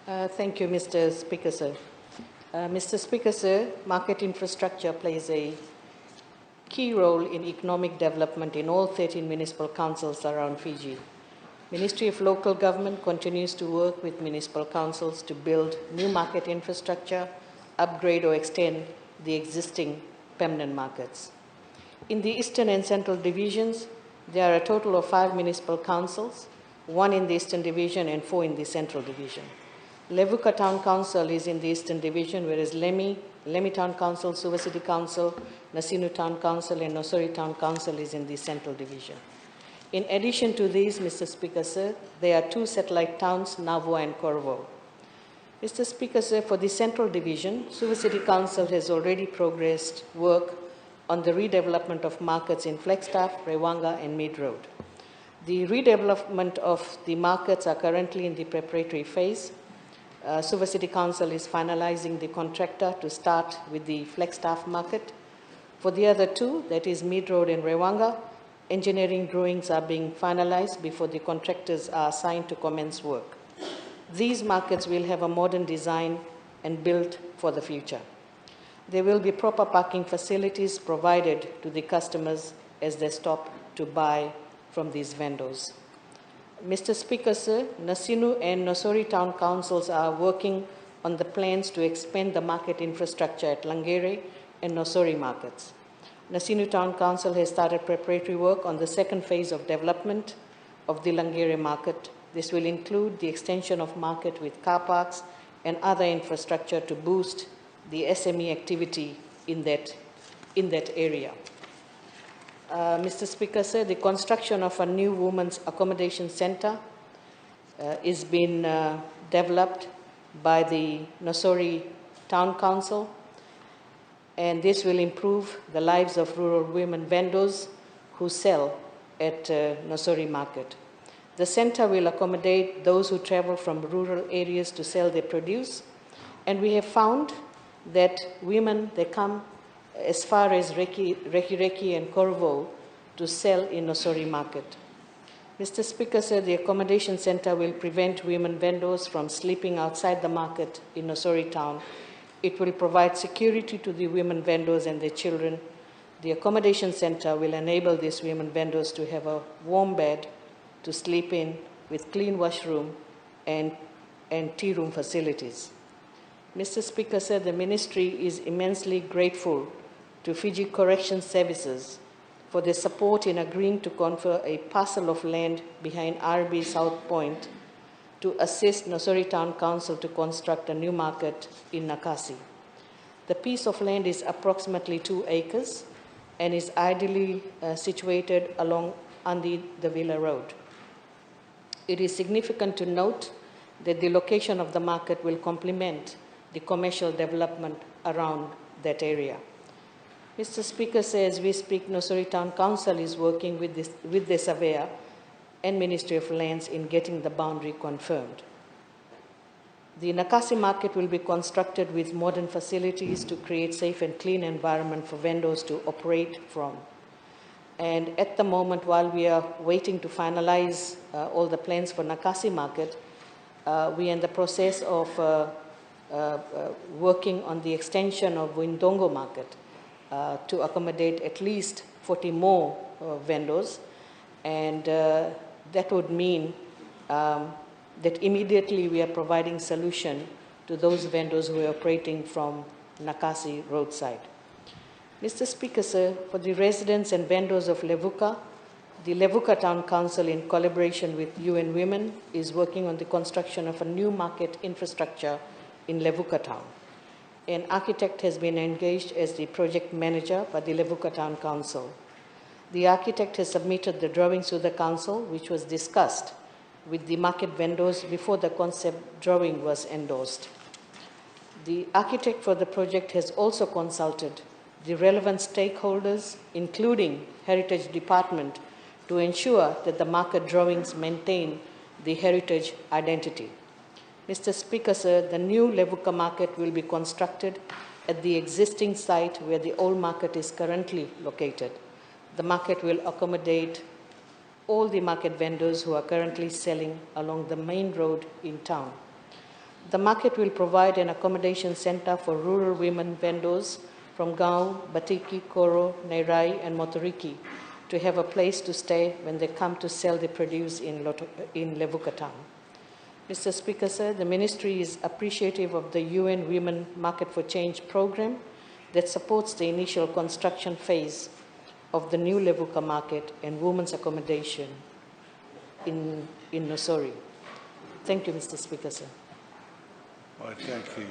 Thank you, Mr. Speaker, sir. Mr. Speaker, sir, market infrastructure plays a key role in economic development in all 13 municipal councils around Fiji. Ministry of Local Government continues to work with municipal councils to build new market infrastructure, upgrade or extend the existing permanent markets. In the Eastern and Central Divisions, there are a total of 5 municipal councils, 1 in the Eastern Division and 4 in the Central Division. Levuka Town Council is in the Eastern Division, whereas Lemi Town Council, Suva City Council, Nasinu Town Council, and Nosori Town Council is in the Central Division. In addition to these, Mr. Speaker, sir, there are 2 satellite towns, Navua and Corvo. Mr. Speaker, sir, for the Central Division, Suva City Council has already progressed work on the redevelopment of markets in Flagstaff, Rewanga, and Mid Road. The redevelopment of the markets are currently in the preparatory phase. Suva City Council is finalizing the contractor to start with the Flagstaff market. For the other 2, that is Mid Road and Rewanga, engineering drawings are being finalized before the contractors are assigned to commence work. These markets will have a modern design and built for the future. There will be proper parking facilities provided to the customers as they stop to buy from these vendors. Mr. Speaker, sir, Nasinu and Nosori Town Councils are working on the plans to expand the market infrastructure at Langere and Nosori markets. Nasinu Town Council has started preparatory work on the 2nd phase of development of the Langere market. This will include the extension of market with car parks and other infrastructure to boost the SME activity in that area. Mr. Speaker, sir, the construction of a new women's accommodation center is being developed by the Nosori Town Council, and this will improve the lives of rural women vendors who sell at Nosori Market. The center will accommodate those who travel from rural areas to sell their produce, and we have found that women, they come as far as Reki and Corvo to sell in Nosori Market. Mr. Speaker, sir, the accommodation center will prevent women vendors from sleeping outside the market in Nosori Town. It will provide security to the women vendors and their children. The accommodation center will enable these women vendors to have a warm bed to sleep in with clean washroom and tea room facilities. Mr. Speaker, sir, the ministry is immensely grateful to Fiji Corrections Services for their support in agreeing to confer a parcel of land behind RB South Point to assist Nosori Town Council to construct a new market in Nakasi. The piece of land is approximately 2 acres and is ideally situated along Andi the Villa Road. It is significant to note that the location of the market will complement the commercial development around that area. Mr. Speaker, as we speak, Nosori Town Council is working with the surveyor and Ministry of Lands in getting the boundary confirmed. The Nakasi market will be constructed with modern facilities to create safe and clean environment for vendors to operate from. And at the moment, while we are waiting to finalize all the plans for Nakasi market, we are in the process of working on the extension of Windongo market to accommodate at least 40 more vendors, and that would mean that immediately we are providing solution to those vendors who are operating from Nakasi roadside. Mr. Speaker, sir, for the residents and vendors of Levuka, the Levuka Town Council, in collaboration with UN Women, is working on the construction of a new market infrastructure in Levuka Town. An architect has been engaged as the project manager by the Levuka Town Council. The architect has submitted the drawings to the council, which was discussed with the market vendors before the concept drawing was endorsed. The architect for the project has also consulted the relevant stakeholders, including Heritage Department, to ensure that the market drawings maintain the heritage identity. Mr. Speaker, sir, the new Levuka market will be constructed at the existing site where the old market is currently located. The market will accommodate all the market vendors who are currently selling along the main road in town. The market will provide an accommodation center for rural women vendors from Gao, Batiki, Koro, Nairai, and Motoriki to have a place to stay when they come to sell the produce in Levuka town. Mr. Speaker, sir, the Ministry is appreciative of the UN Women Market for Change program that supports the initial construction phase of the new Levuka market and women's accommodation in Nosori. Thank you, Mr. Speaker, sir. Well, thank you.